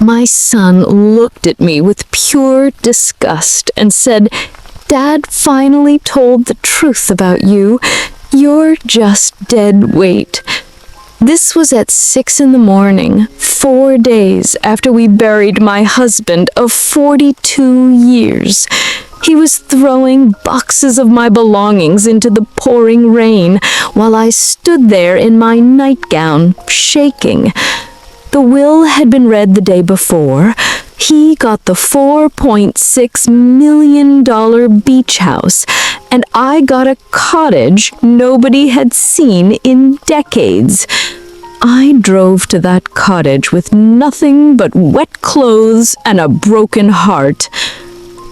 My son looked at me with pure disgust and said, "Dad finally told the truth about you. You're just dead weight." This was at 6 in the morning, 4 days after we buried my husband of 42 years. He was throwing boxes of my belongings into the pouring rain while I stood there in my nightgown, shaking. The will had been read the day before. He got the $4.6 million beach house, and I got a cottage nobody had seen in decades. I drove to that cottage with nothing but wet clothes and a broken heart.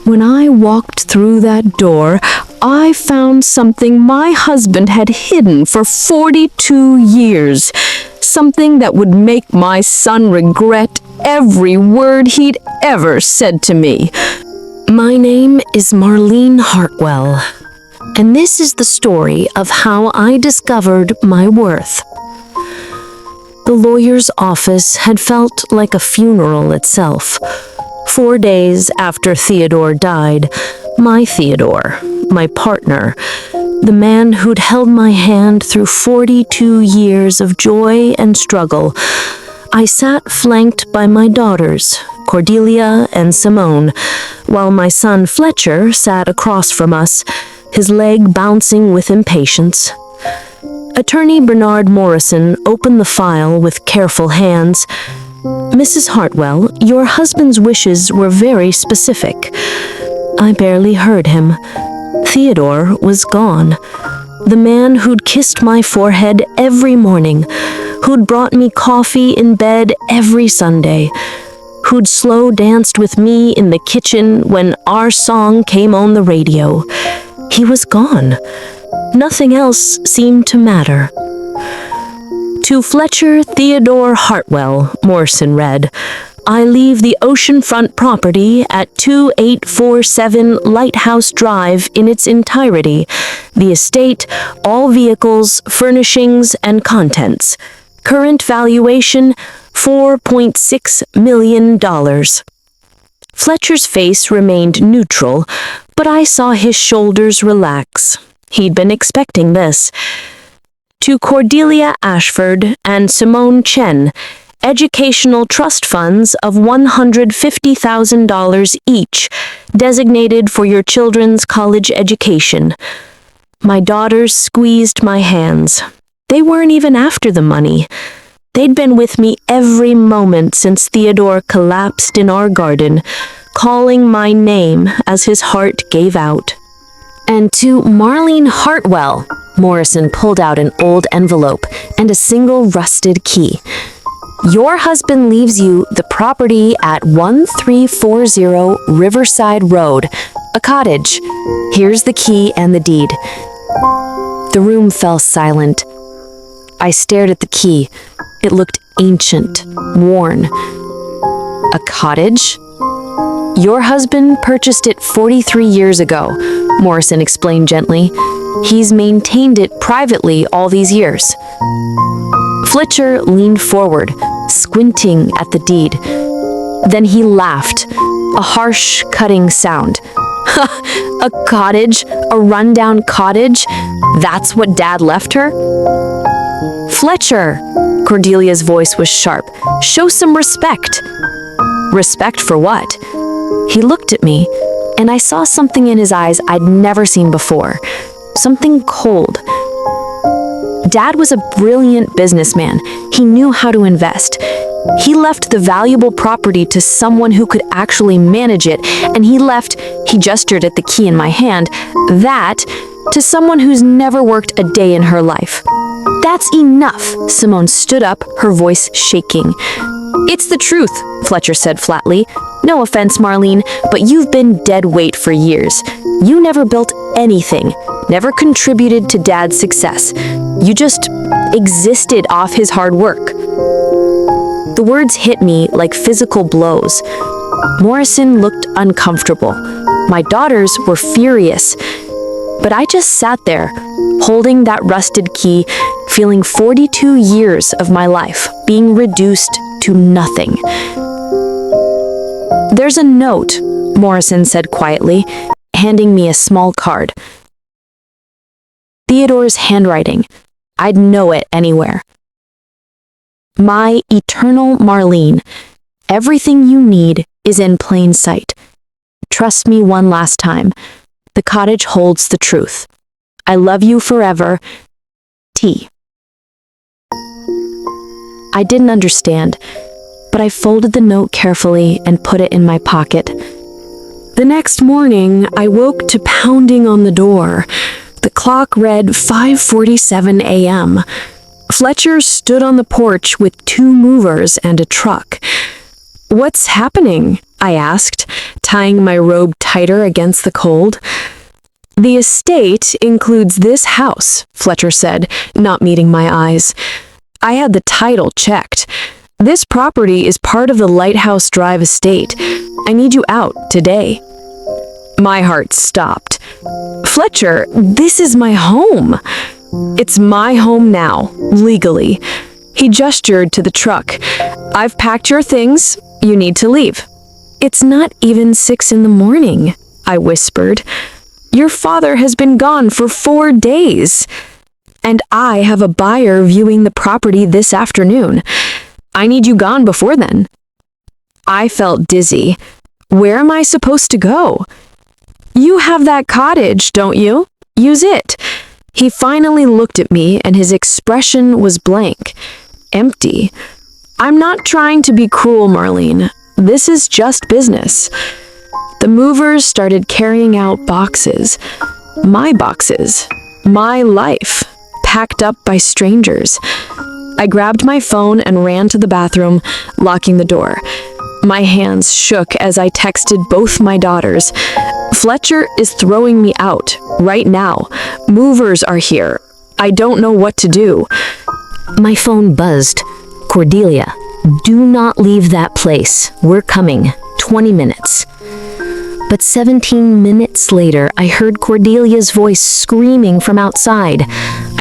When I walked through that door, I found something my husband had hidden for 42 years. Something that would make my son regret every word he'd ever said to me. My name is Marlene Hartwell, and this is the story of how I discovered my worth. The lawyer's office had felt like a funeral itself. 4 days after Theodore died, my Theodore, my partner, the man who'd held my hand through 42 years of joy and struggle, I sat flanked by my daughters, Cordelia and Simone, while my son Fletcher sat across from us, his leg bouncing with impatience. Attorney Bernard Morrison opened the file with careful hands. "Mrs. Hartwell, your husband's wishes were very specific." I barely heard him. Theodore was gone. The man who'd kissed my forehead every morning, who'd brought me coffee in bed every Sunday, who'd slow danced with me in the kitchen when our song came on the radio. He was gone. Nothing else seemed to matter. "To Fletcher Theodore Hartwell," Morrison read, "I leave the oceanfront property at 2847 Lighthouse Drive in its entirety, the estate, all vehicles, furnishings, and contents. Current valuation, $4.6 million. Fletcher's face remained neutral, but I saw his shoulders relax. He'd been expecting this. "To Cordelia Ashford and Simone Chen, educational trust funds of $150,000 each, designated for your children's college education." My daughters squeezed my hands. They weren't even after the money. They'd been with me every moment since Theodore collapsed in our garden, calling my name as his heart gave out. "And to Marlene Hartwell," Morrison pulled out an old envelope and a single rusted key. "Your husband leaves you the property at 1340 Riverside Road, a cottage. Here's the key and the deed." The room fell silent. I stared at the key. It looked ancient, worn. "A cottage? Your husband purchased it 43 years ago," Morrison explained gently. "He's maintained it privately all these years." Fletcher leaned forward, squinting at the deed. Then he laughed, a harsh, cutting sound. "A cottage? A rundown cottage? That's what Dad left her?" "Fletcher," Cordelia's voice was sharp, "show some respect." "Respect for what?" He looked at me, and I saw something in his eyes I'd never seen before. Something cold. Dad was a brilliant businessman. He knew how to invest. He left the valuable property to someone who could actually manage it, and he gestured at the key in my hand, that to someone who's never worked a day in her life. "That's enough." Simone stood up, her voice shaking. "It's the truth," Fletcher said flatly. "No offense, Marlene, but you've been dead weight for years. You never built anything, never contributed to Dad's success. You just existed off his hard work." The words hit me like physical blows. Morrison looked uncomfortable. My daughters were furious. But I just sat there, holding that rusted key, feeling 42 years of my life being reduced to nothing. There's a note, Morrison said quietly, handing me a small card. Theodore's handwriting. I'd know it anywhere. My eternal Marlene, everything you need is in plain sight. Trust me one last time. The cottage holds the truth. I love you forever. T. I didn't understand, but I folded the note carefully and put it in my pocket. The next morning, I woke to pounding on the door. The clock read 5:47 a.m. Fletcher stood on the porch with 2 movers and a truck. "What's happening?" I asked, tying my robe tighter against the cold. "The estate includes this house," Fletcher said, not meeting my eyes. I had the title checked. "This property is part of the Lighthouse Drive estate. I need you out today." My heart stopped. "Fletcher, this is my home." "It's my home now, legally." He gestured to the truck. "I've packed your things. You need to leave." "It's not even 6 in the morning," I whispered. "Your father has been gone for 4 days. And I have a buyer viewing the property this afternoon. I need you gone before then." I felt dizzy. Where am I supposed to go? "You have that cottage, don't you? Use it." He finally looked at me and his expression was blank, empty. "I'm not trying to be cruel, Marlene. This is just business." The movers started carrying out boxes. My boxes. My life. Packed up by strangers. I grabbed my phone and ran to the bathroom, locking the door. My hands shook as I texted both my daughters. "Fletcher is throwing me out, right now. Movers are here. I don't know what to do." My phone buzzed. "Cordelia, do not leave that place. We're coming. 20 minutes. But 17 minutes later, I heard Cordelia's voice screaming from outside.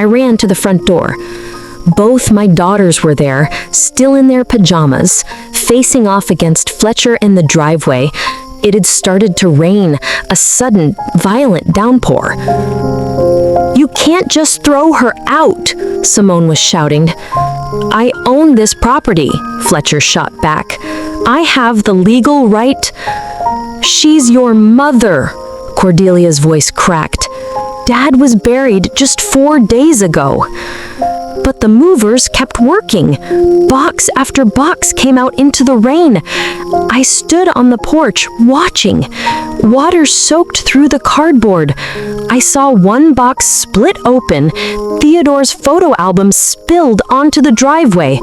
I ran to the front door. Both my daughters were there, still in their pajamas, facing off against Fletcher in the driveway. It had started to rain, a sudden, violent downpour. "You can't just throw her out," Simone was shouting. "I own this property," Fletcher shot back. "I have the legal right." "She's your mother," Cordelia's voice cracked. "Dad was buried just 4 days ago." But the movers kept working. Box after box came out into the rain. I stood on the porch, watching. Water soaked through the cardboard. I saw one box split open. Theodore's photo album spilled onto the driveway.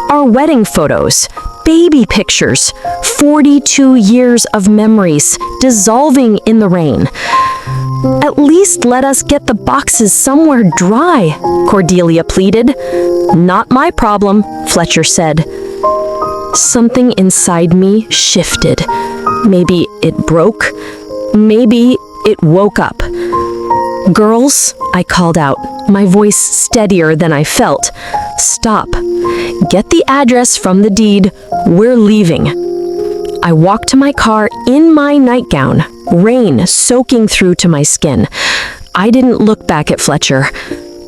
Our wedding photos. Baby pictures. 42 years of memories dissolving in the rain. "At least let us get the boxes somewhere dry," Cordelia pleaded. "Not my problem," Fletcher said. Something inside me shifted. Maybe it broke. Maybe it woke up. "Girls," I called out, my voice steadier than I felt. "Stop. Get the address from the deed. We're leaving." I walked to my car in my nightgown, rain soaking through to my skin. I didn't look back at Fletcher.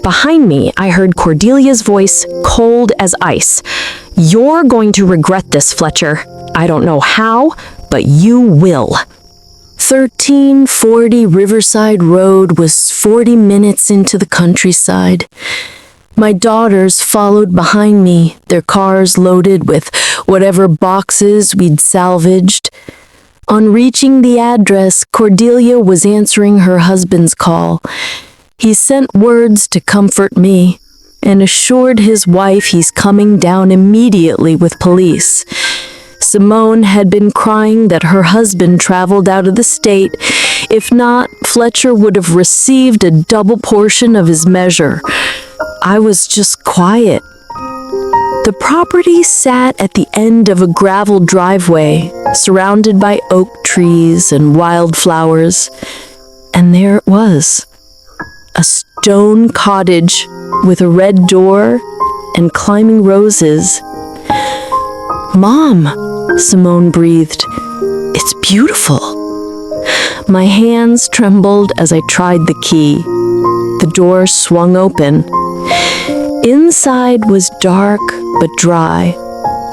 Behind me, I heard Cordelia's voice, cold as ice. "You're going to regret this, Fletcher. I don't know how, but you will." 1340 Riverside Road was 40 minutes into the countryside. My daughters followed behind me, their cars loaded with whatever boxes we'd salvaged. On reaching the address, Cordelia was answering her husband's call. He sent words to comfort me and assured his wife he's coming down immediately with police. Simone had been crying that her husband traveled out of the state. If not, Fletcher would have received a double portion of his measure. I was just quiet. The property sat at the end of a gravel driveway, surrounded by oak trees and wildflowers. And there it was, a stone cottage with a red door and climbing roses. "Mom," Simone breathed, It's beautiful. My hands trembled as I tried the key. The door swung open. Inside was dark but dry.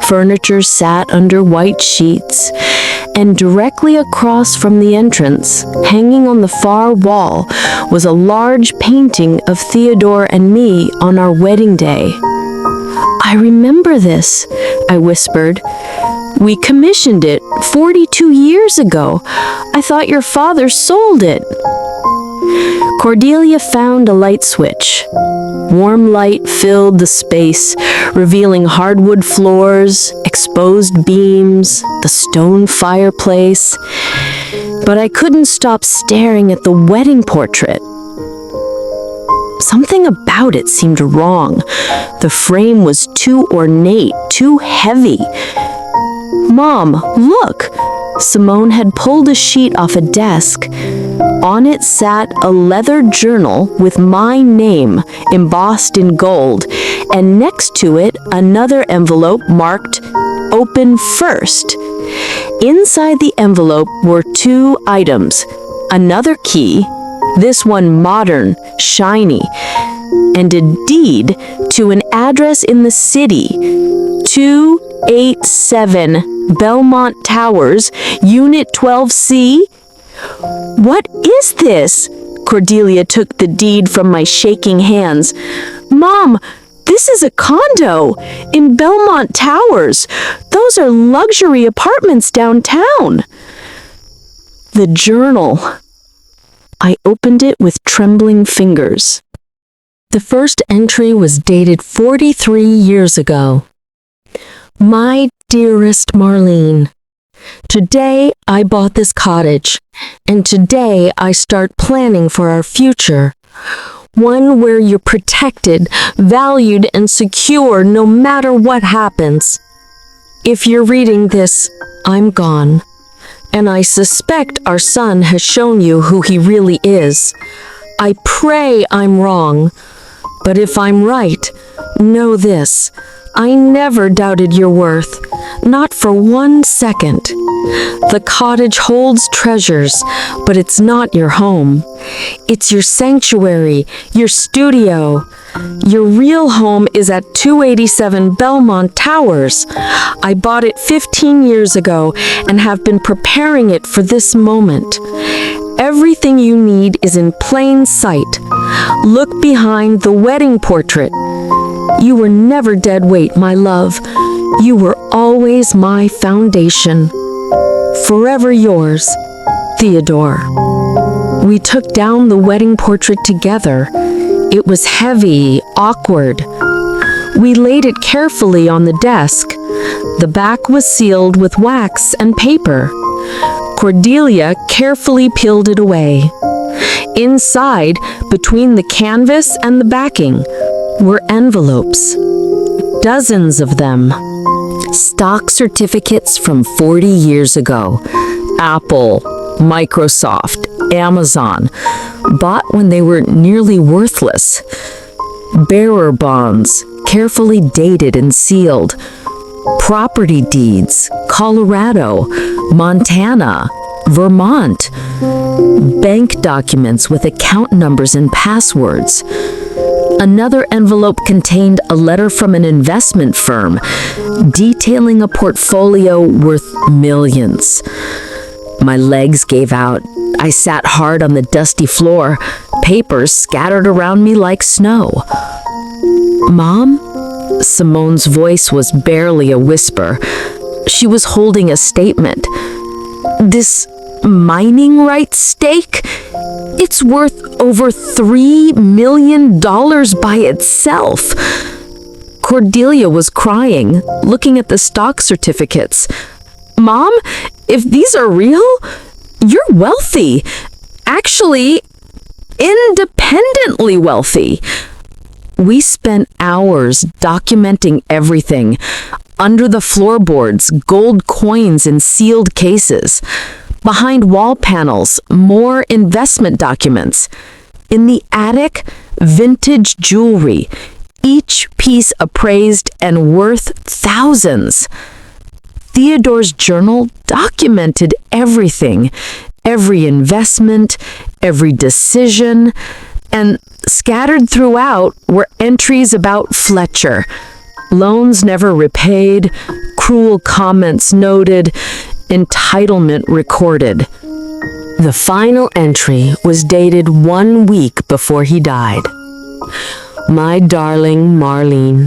Furniture sat under white sheets, and directly across from the entrance, hanging on the far wall, was a large painting of Theodore and me on our wedding day. "I remember this," I whispered. "We commissioned it 42 years ago. I thought your father sold it." Cordelia found a light switch. Warm light filled the space, revealing hardwood floors, exposed beams, the stone fireplace. But I couldn't stop staring at the wedding portrait. Something about it seemed wrong. The frame was too ornate, too heavy. "Mom, look!" Simone had pulled a sheet off a desk. On it sat a leather journal with my name embossed in gold, and next to it another envelope marked "Open First." Inside the envelope were 2 items: another key, this one modern, shiny, and a deed to an address in the city, 287 Belmont Towers, Unit 12C. "What is this?" Cordelia took the deed from my shaking hands. "Mom, this is a condo in Belmont Towers. Those are luxury apartments downtown." The journal. I opened it with trembling fingers. The first entry was dated 43 years ago. "My dearest Marlene, today I bought this cottage, and today I start planning for our future. One where you're protected, valued, and secure no matter what happens. If you're reading this, I'm gone, and I suspect our son has shown you who he really is. I pray I'm wrong, but if I'm right, know this. I never doubted your worth, not for 1 second. The cottage holds treasures, but it's not your home. It's your sanctuary, your studio. Your real home is at 287 Belmont Towers. I bought it 15 years ago and have been preparing it for this moment. Everything you need is in plain sight. Look behind the wedding portrait. You were never dead weight, my love. You were always my foundation. Forever yours, Theodore." We took down the wedding portrait together. It was heavy, awkward. We laid it carefully on the desk. The back was sealed with wax and paper. Cordelia carefully peeled it away. Inside, between the canvas and the backing, were envelopes. Dozens of them. Stock certificates from 40 years ago. Apple, Microsoft, Amazon. Bought when they were nearly worthless. Bearer bonds, carefully dated and sealed. Property deeds, Colorado, Montana, Vermont. Bank documents with account numbers and passwords. Another envelope contained a letter from an investment firm detailing a portfolio worth millions. My legs gave out. I sat hard on the dusty floor, papers scattered around me like snow. "Mom?" Simone's voice was barely a whisper. She was holding a statement. "This mining rights stake? It's worth over $3 million by itself." Cordelia was crying, looking at the stock certificates. "Mom, if these are real, you're wealthy. Actually, independently wealthy." We spent hours documenting everything. Under the floorboards, gold coins in sealed cases. Behind wall panels, more investment documents. In the attic, vintage jewelry, each piece appraised and worth thousands. Theodore's journal documented everything, every investment, every decision, and scattered throughout were entries about Fletcher. Loans never repaid, cruel comments noted, entitlement recorded. The final entry was dated 1 week before he died. My darling Marlene,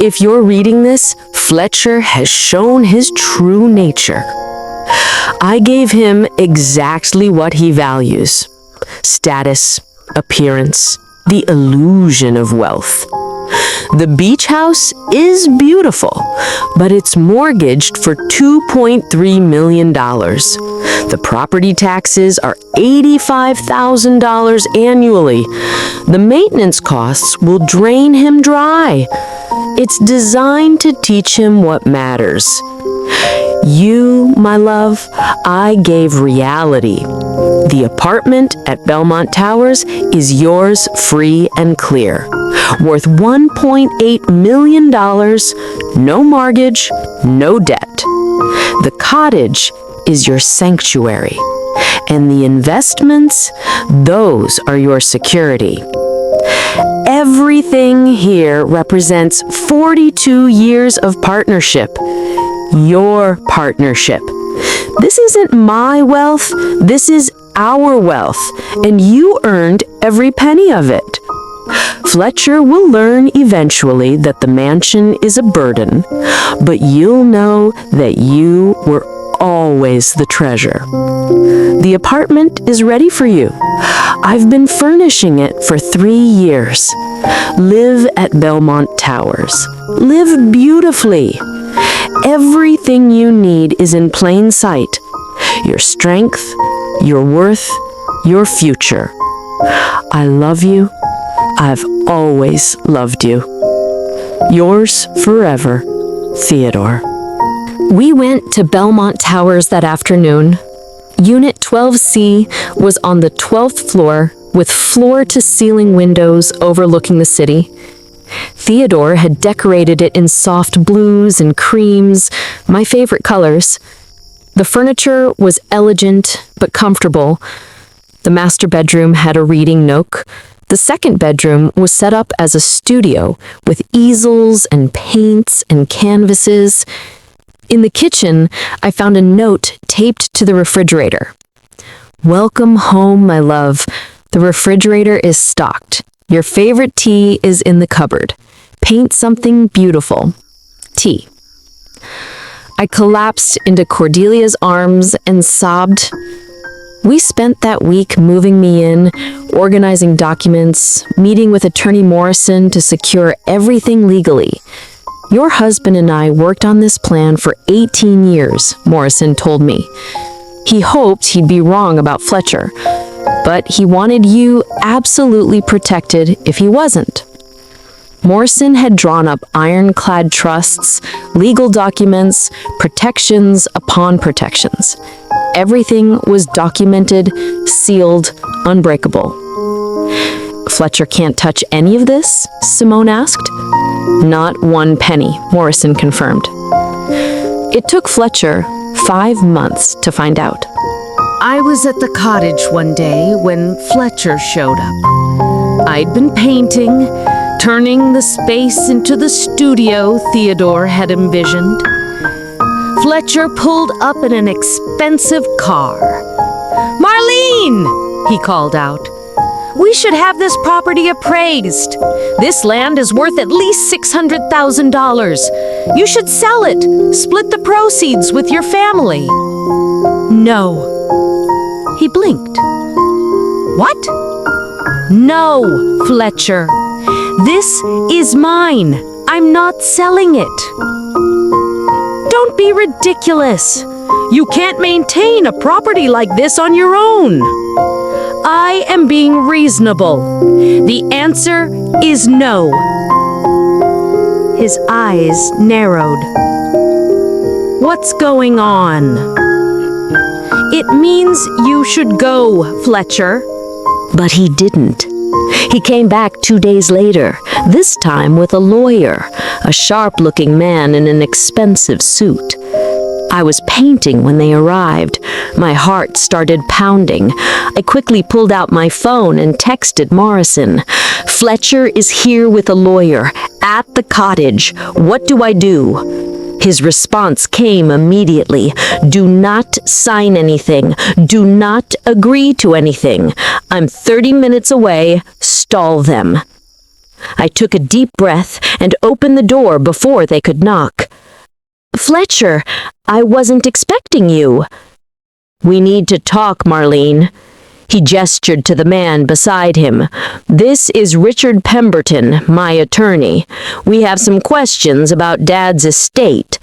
if you're reading this, Fletcher has shown his true nature. I gave him exactly what he values: status, appearance, the illusion of wealth. The beach house is beautiful, but it's mortgaged for $2.3 million. The property taxes are $85,000 annually. The maintenance costs will drain him dry. It's designed to teach him what matters. You, my love, I gave reality. The apartment at Belmont Towers is yours free and clear, worth $1.8 million, no mortgage, no debt. The cottage is your sanctuary, and the investments, those are your security. Everything here represents 42 years of partnership. Your partnership. This isn't my wealth, this is our wealth, and you earned every penny of it. Fletcher will learn eventually that the mansion is a burden, but you'll know that you were always the treasure. The apartment is ready for you. I've been furnishing it for 3 years. Live at Belmont Towers. Live beautifully. Everything you need is in plain sight. Your strength, your worth, your future. I love you. I've always loved you. Yours forever, Theodore. We went to Belmont Towers that afternoon. Unit 12C was on the 12th floor with floor-to-ceiling windows overlooking the city. Theodore had decorated it in soft blues and creams, my favorite colors. The furniture was elegant but comfortable. The master bedroom had a reading nook. The second bedroom was set up as a studio with easels and paints and canvases. In the kitchen, I found a note taped to the refrigerator. Welcome home, my love. The refrigerator is stocked. Your favorite tea is in the cupboard. Paint something beautiful. Tea. I collapsed into Cordelia's arms and sobbed. We spent that week moving me in, organizing documents, meeting with Attorney Morrison to secure everything legally. Your husband and I worked on this plan for 18 years, Morrison told me. He hoped he'd be wrong about Fletcher, but he wanted you absolutely protected if he wasn't. Morrison had drawn up ironclad trusts, legal documents, protections upon protections. Everything was documented, sealed, unbreakable. Fletcher can't touch any of this? Simone asked. Not 1 penny, Morrison confirmed. It took Fletcher 5 months to find out. I was at the cottage one day when Fletcher showed up. I'd been painting, turning the space into the studio Theodore had envisioned. Fletcher pulled up in an expensive car. "Marlene!" he called out. "We should have this property appraised. This land is worth at least $600,000. You should sell it, split the proceeds with your family." "No." He blinked. "What?" "No, Fletcher. This is mine. I'm not selling it." "Don't be ridiculous. You can't maintain a property like this on your own." "I am being reasonable. The answer is no." His eyes narrowed. "What's going on?" "It means you should go, Fletcher." But he didn't. He came back 2 days later, this time with a lawyer, a sharp-looking man in an expensive suit. I was painting when they arrived. My heart started pounding. I quickly pulled out my phone and texted Morrison. "Fletcher is here with a lawyer at the cottage. What do I do?" His response came immediately. "Do not sign anything. Do not agree to anything. I'm 30 minutes away. Stall them." I took a deep breath and opened the door before they could knock. "Fletcher, I wasn't expecting you." "We need to talk, Marlene." He gestured to the man beside him. "This is Richard Pemberton, my attorney. We have some questions about Dad's estate."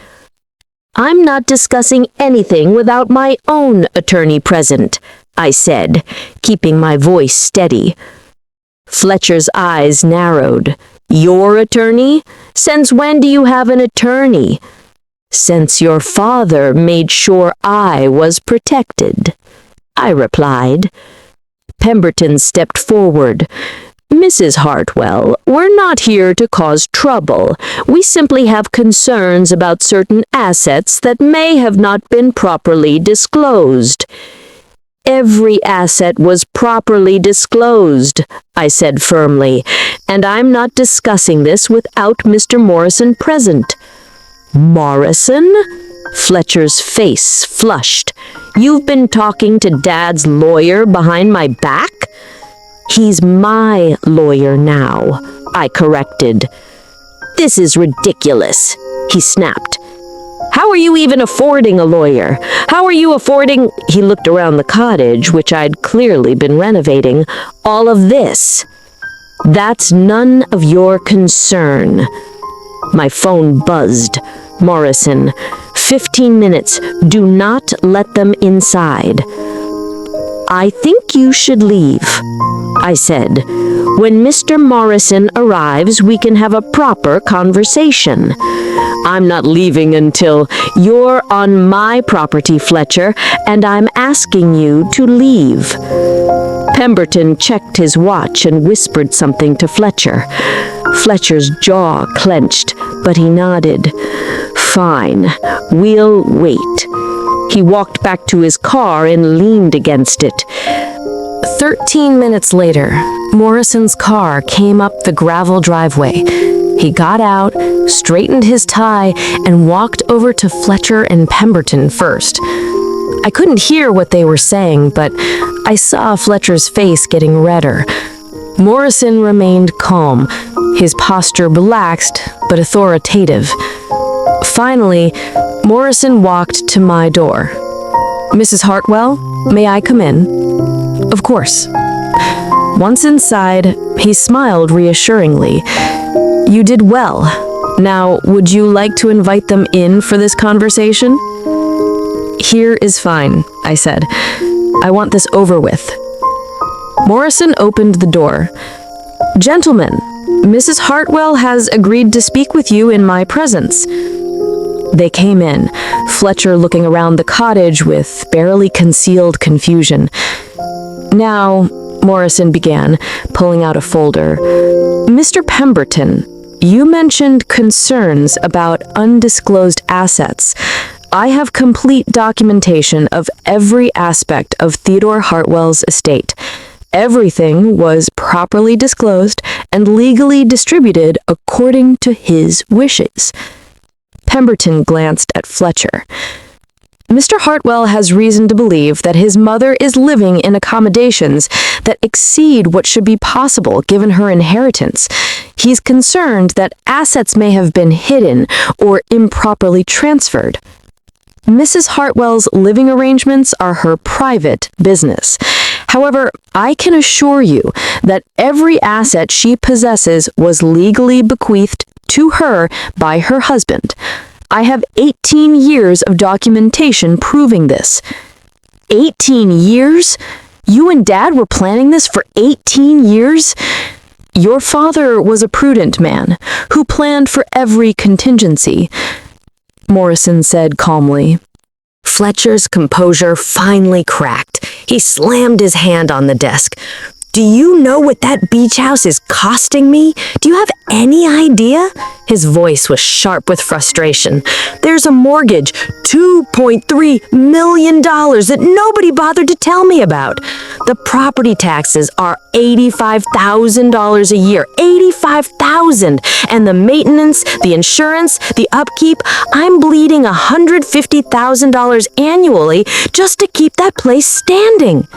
"I'm not discussing anything without my own attorney present," I said, keeping my voice steady. Fletcher's eyes narrowed. "Your attorney? Since when do you have an attorney?" "Since your father made sure I was protected," I replied. Pemberton stepped forward. "Mrs. Hartwell, we're not here to cause trouble. We simply have concerns about certain assets that may have not been properly disclosed." "Every asset was properly disclosed," I said firmly, "and I'm not discussing this without Mr. Morrison present." "Morrison?" Fletcher's face flushed. "You've been talking to Dad's lawyer behind my back?" "He's my lawyer now," I corrected. "This is ridiculous," he snapped. "How are you even affording a lawyer? How are you affording—" He looked around the cottage, which I'd clearly been renovating. "All of this?" "That's none of your concern." My phone buzzed. "Morrison, 15 minutes. Do not let them inside." "I think you should leave," I said. "When Mr. Morrison arrives, we can have a proper conversation." "I'm not leaving until—" "You're on my property, Fletcher, and I'm asking you to leave." Pemberton checked his watch and whispered something to Fletcher. Fletcher's jaw clenched, but he nodded. "Fine, we'll wait." He walked back to his car and leaned against it. 13 minutes later, Morrison's car came up the gravel driveway. He got out, straightened his tie, and walked over to Fletcher and Pemberton first. I couldn't hear what they were saying, but I saw Fletcher's face getting redder. Morrison remained calm, his posture relaxed but authoritative. Finally, Morrison walked to my door. "Mrs. Hartwell, may I come in?" "Of course." Once inside, he smiled reassuringly. "You did well. Now, would you like to invite them in for this conversation?" "Here is fine," I said. "I want this over with." Morrison opened the door. "Gentlemen, Mrs. Hartwell has agreed to speak with you in my presence." They came in, Fletcher looking around the cottage with barely concealed confusion. "Now," Morrison began, pulling out a folder. "Mr. Pemberton, you mentioned concerns about undisclosed assets. I have complete documentation of every aspect of Theodore Hartwell's estate. Everything was properly disclosed and legally distributed according to his wishes." Pemberton glanced at Fletcher. "Mr. Hartwell has reason to believe that his mother is living in accommodations that exceed what should be possible given her inheritance. He's concerned that assets may have been hidden or improperly transferred. Mrs. Hartwell's living arrangements are her private business. However, I can assure you that every asset she possesses was legally bequeathed to her by her husband. I have 18 years of documentation proving this." 18 years? You and Dad were planning this for 18 years? "Your father was a prudent man who planned for every contingency," Morrison said calmly. Fletcher's composure finally cracked. He slammed his hand on the desk. Do you know what that beach house is costing me? Do you have any idea? His voice was sharp with frustration. There's a mortgage, $2.3 million that nobody bothered to tell me about. The property taxes are $85,000 a year. $85,000. And the maintenance, the insurance, the upkeep, I'm bleeding $150,000 annually just to keep that place standing.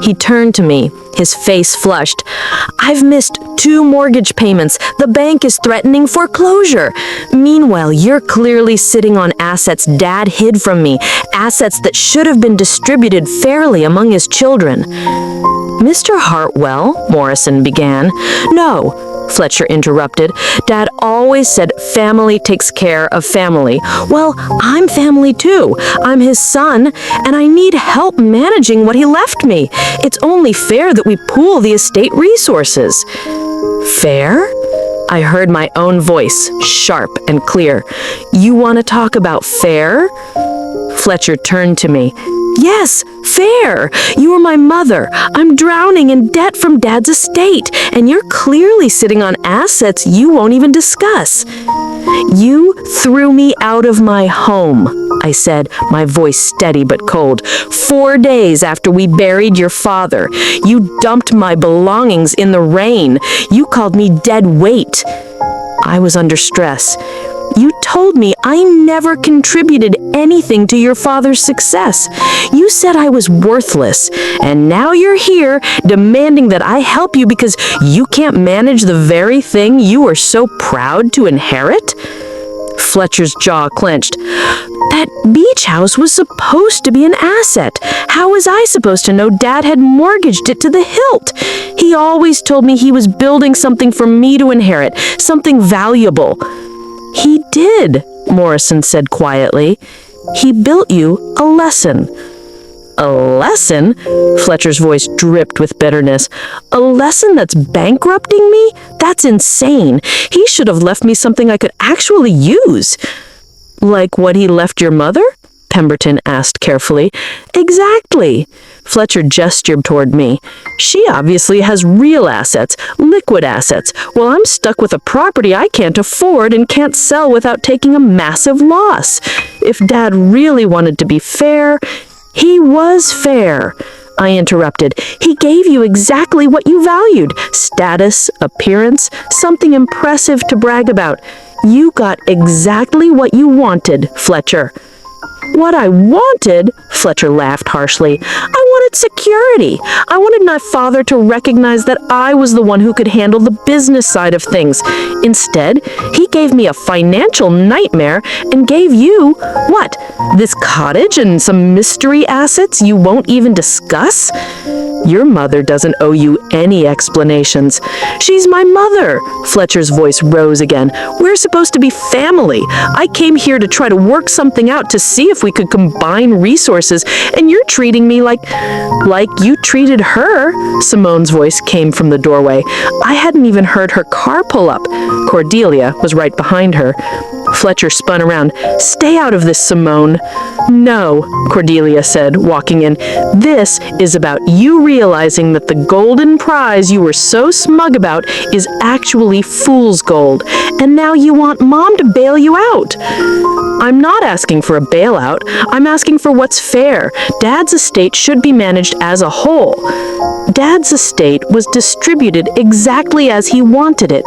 He turned to me, his face flushed. I've missed 2 mortgage payments. The bank is threatening foreclosure. Meanwhile, you're clearly sitting on assets Dad hid from me, assets that should have been distributed fairly among his children. Mr. Hartwell, Morrison began. No, Fletcher interrupted. Dad always said family takes care of family. Well, I'm family too. I'm his son, and I need help managing what he left me. It's only fair that we pool the estate resources. Fair? I heard my own voice, sharp and clear. You want to talk about fair? Fletcher turned to me. Yes, fair. You are my mother. I'm drowning in debt from Dad's estate, and you're clearly sitting on assets you won't even discuss. You threw me out of my home, I said, my voice steady but cold. 4 days after we buried your father. You dumped my belongings in the rain. You called me dead weight. I was under stress. You told me I never contributed anything to your father's success. You said I was worthless, and now you're here demanding that I help you because you can't manage the very thing you were so proud to inherit? Fletcher's jaw clenched. That beach house was supposed to be an asset. How was I supposed to know Dad had mortgaged it to the hilt? He always told me he was building something for me to inherit, something valuable. He did, Morrison said quietly. He built you a lesson. A lesson? Fletcher's voice dripped with bitterness. A lesson that's bankrupting me? That's insane. He should have left me something I could actually use. Like what he left your mother? Pemberton asked carefully. Exactly. Fletcher gestured toward me. She obviously has real assets, liquid assets, while I'm stuck with a property I can't afford and can't sell without taking a massive loss. If Dad really wanted to be fair, he was fair. I interrupted. He gave you exactly what you valued. Status, appearance, something impressive to brag about. You got exactly what you wanted, Fletcher. What I wanted? Fletcher laughed harshly. I wanted security. I wanted my father to recognize that I was the one who could handle the business side of things. Instead, he gave me a financial nightmare and gave you, what, this cottage and some mystery assets you won't even discuss? Your mother doesn't owe you any explanations. She's my mother. Fletcher's voice rose again. We're supposed to be family. I came here to try to work something out to see if we could combine resources, and you're treating me like you treated her. Simone's voice came from the doorway. I hadn't even heard her car pull up. Cordelia was right behind her. Fletcher spun around. Stay out of this, Simone. No, Cordelia said, walking in. This is about you realizing that the golden prize you were so smug about is actually fool's gold, and now you want Mom to bail you out. I'm not asking for a bailout. I'm asking for what's fair. Dad's estate should be managed as a whole. Dad's estate was distributed exactly as he wanted it.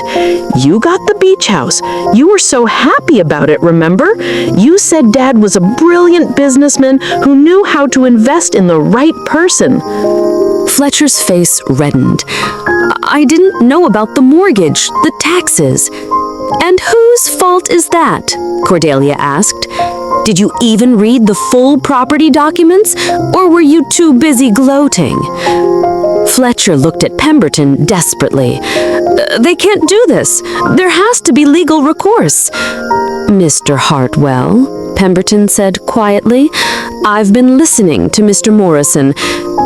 You got the beach house. You were so happy about it, remember? You said Dad was a brilliant businessman who knew how to invest in the right person. Fletcher's face reddened. I didn't know about the mortgage, the taxes. And whose fault is that? Cordelia asked. Did you even read the full property documents, or were you too busy gloating? Fletcher looked at Pemberton desperately. They can't do this. There has to be legal recourse. Mr. Hartwell, Pemberton said quietly, I've been listening to Mr. Morrison.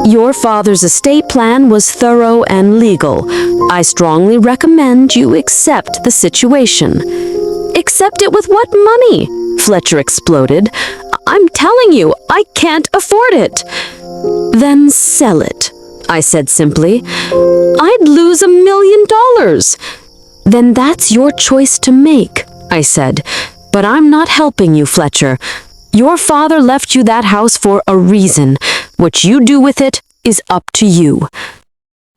Your father's estate plan was thorough and legal. I strongly recommend you accept the situation. Accept it with what money? Fletcher exploded. I'm telling you, I can't afford it. Then sell it. I said simply. I'd lose $1 million. Then that's your choice to make, I said. But I'm not helping you, Fletcher. Your father left you that house for a reason. What you do with it is up to you.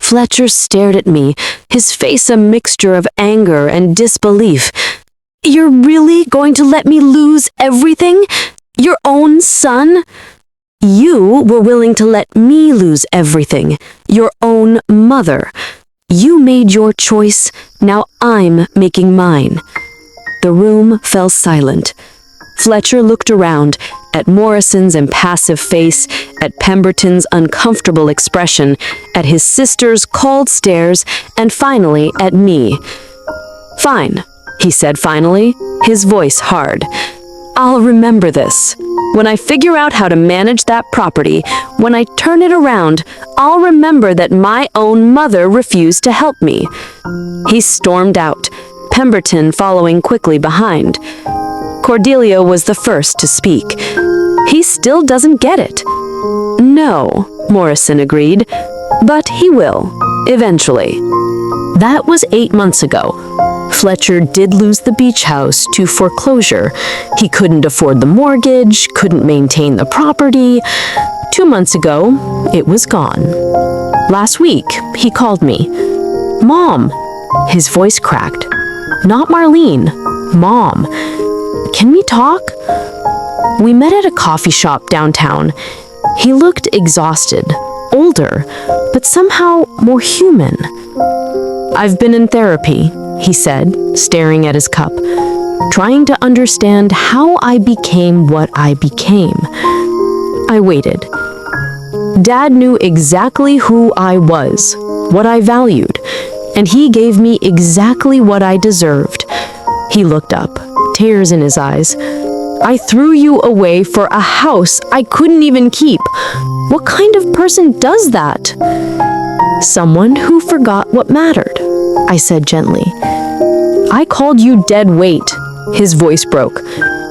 Fletcher stared at me, his face a mixture of anger and disbelief. You're really going to let me lose everything? Your own son? You were willing to let me lose everything. Your own mother. You made your choice, now I'm making mine. The room fell silent. Fletcher looked around, at Morrison's impassive face, at Pemberton's uncomfortable expression, at his sister's cold stares, and finally at me. Fine, he said finally, his voice hard. I'll remember this. When I figure out how to manage that property, when I turn it around, I'll remember that my own mother refused to help me. He stormed out, Pemberton following quickly behind. Cordelia was the first to speak. He still doesn't get it. No, Morrison agreed, but he will, eventually. That was 8 months ago. Fletcher did lose the beach house to foreclosure. He couldn't afford the mortgage, couldn't maintain the property. 2 months ago, it was gone. Last week, he called me. Mom. His voice cracked. Not Marlene. Mom. Can we talk? We met at a coffee shop downtown. He looked exhausted, older, but somehow more human. I've been in therapy, he said, staring at his cup, trying to understand how I became what I became. I waited. Dad knew exactly who I was, what I valued, and he gave me exactly what I deserved. He looked up, tears in his eyes. I threw you away for a house I couldn't even keep. What kind of person does that? Someone who forgot what mattered, I said gently. I called you dead weight. His voice broke.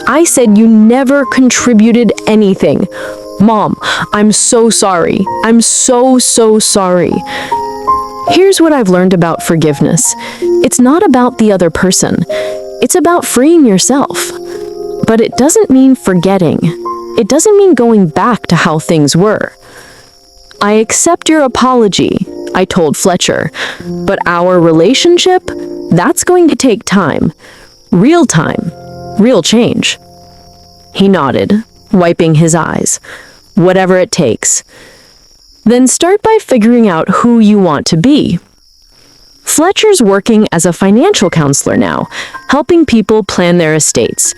I said you never contributed anything. Mom, I'm so sorry. I'm so sorry. Here's what I've learned about forgiveness. It's not about the other person. It's about freeing yourself. But it doesn't mean forgetting. It doesn't mean going back to how things were. I accept your apology, I told Fletcher, but our relationship, that's going to take time. Real time. Real change. He nodded, wiping his eyes. Whatever it takes. Then start by figuring out who you want to be. Fletcher's working as a financial counselor now, helping people plan their estates.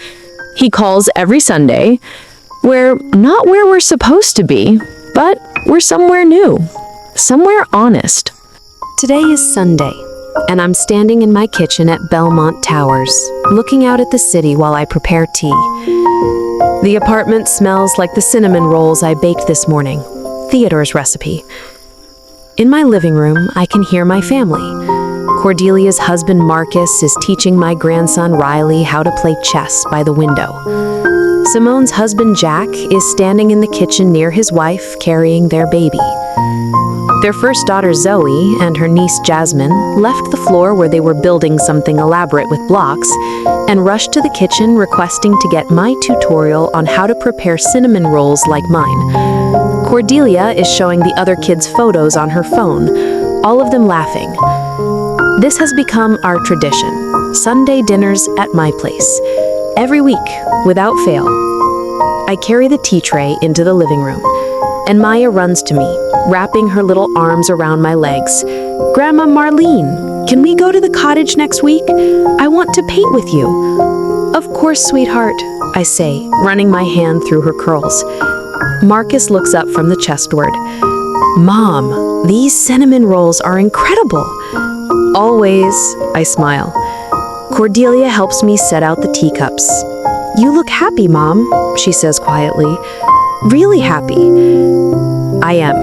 He calls every Sunday. We're not where we're supposed to be, but we're somewhere new, somewhere honest. Today is Sunday, and I'm standing in my kitchen at Belmont Towers, looking out at the city while I prepare tea. The apartment smells like the cinnamon rolls I baked this morning, Theodore's recipe. In my living room, I can hear my family. Cordelia's husband Marcus is teaching my grandson Riley how to play chess by the window. Simone's husband Jack is standing in the kitchen near his wife, carrying their baby. Their first daughter Zoe and her niece Jasmine left the floor where they were building something elaborate with blocks and rushed to the kitchen requesting to get my tutorial on how to prepare cinnamon rolls like mine. Cordelia is showing the other kids photos on her phone, all of them laughing. This has become our tradition, Sunday dinners at my place. Every week, without fail. I carry the tea tray into the living room, and Maya runs to me, wrapping her little arms around my legs. Grandma Marlene, can we go to the cottage next week? I want to paint with you. Of course, sweetheart, I say, running my hand through her curls. Marcus looks up from the chessboard. Mom, these cinnamon rolls are incredible. Always, I smile. Cordelia helps me set out the teacups. You look happy, Mom, she says quietly. Really happy. I am.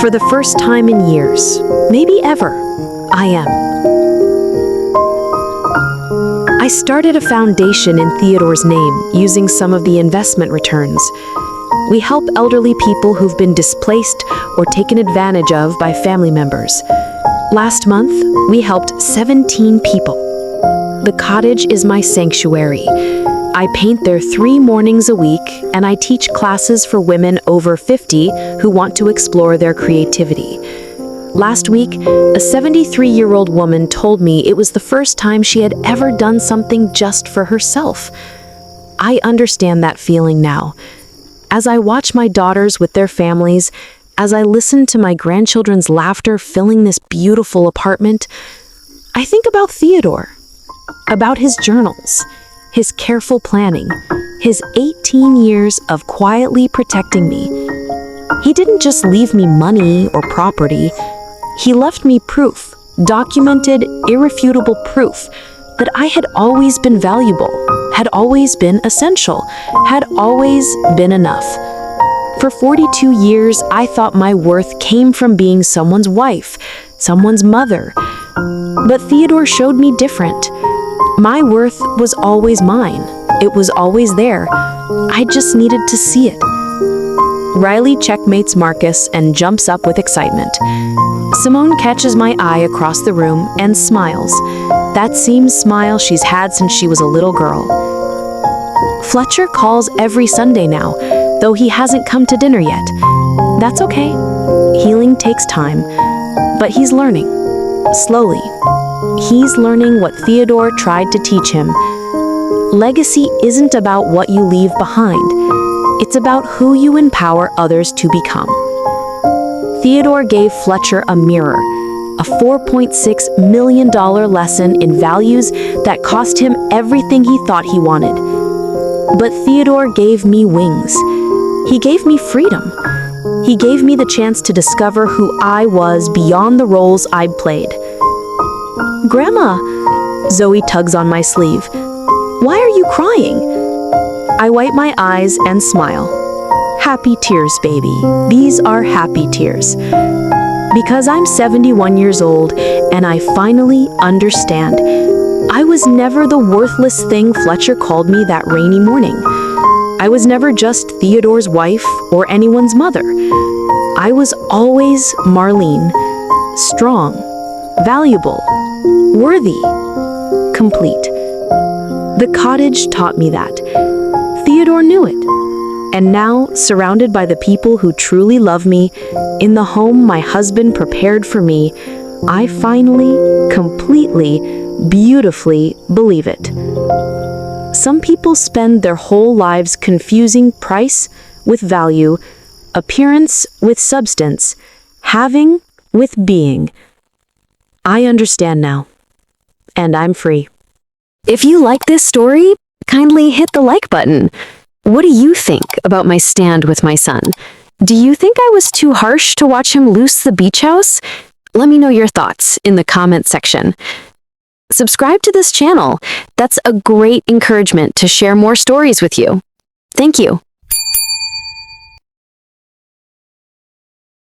For the first time in years, maybe ever, I am. I started a foundation in Theodore's name using some of the investment returns. We help elderly people who've been displaced or taken advantage of by family members. Last month, we helped 17 people. The cottage is my sanctuary. I paint there 3 mornings a week, and I teach classes for women over 50 who want to explore their creativity. Last week, a 73-year-old woman told me it was the first time she had ever done something just for herself. I understand that feeling now. As I watch my daughters with their families, as I listen to my grandchildren's laughter filling this beautiful apartment, I think about Theodore, about his journals, his careful planning, his 18 years of quietly protecting me. He didn't just leave me money or property. He left me proof, documented, irrefutable proof that I had always been valuable, had always been essential, had always been enough. For 42 years, I thought my worth came from being someone's wife, someone's mother. But Theodore showed me different. My worth was always mine. It was always there. I just needed to see it. Riley checkmates Marcus and jumps up with excitement. Simone catches my eye across the room and smiles. That same smile she's had since she was a little girl. Fletcher calls every Sunday now, though he hasn't come to dinner yet. That's okay. Healing takes time, but he's learning. Slowly. He's learning what Theodore tried to teach him. Legacy isn't about what you leave behind. It's about who you empower others to become. Theodore gave Fletcher a mirror, a $4.6 million lesson in values that cost him everything he thought he wanted. But Theodore gave me wings. He gave me freedom. He gave me the chance to discover who I was beyond the roles I'd played. Grandma, Zoe tugs on my sleeve. Why are you crying? I wipe my eyes and smile. Happy tears, baby. These are happy tears. Because I'm 71 years old and I finally understand. I was never the worthless thing Fletcher called me that rainy morning. I was never just Theodore's wife or anyone's mother. I was always Marlene, strong, valuable, worthy, complete. The cottage taught me that. Theodore knew it. And now, surrounded by the people who truly love me, in the home my husband prepared for me, I finally, completely, beautifully believe it. Some people spend their whole lives confusing price with value, appearance with substance, having with being. I understand now, and I'm free. If you like this story, kindly hit the like button. What do you think about my stand with my son? Do you think I was too harsh to watch him loose the beach house? Let me know your thoughts in the comment section. Subscribe to this channel. That's a great encouragement to share more stories with you. Thank you.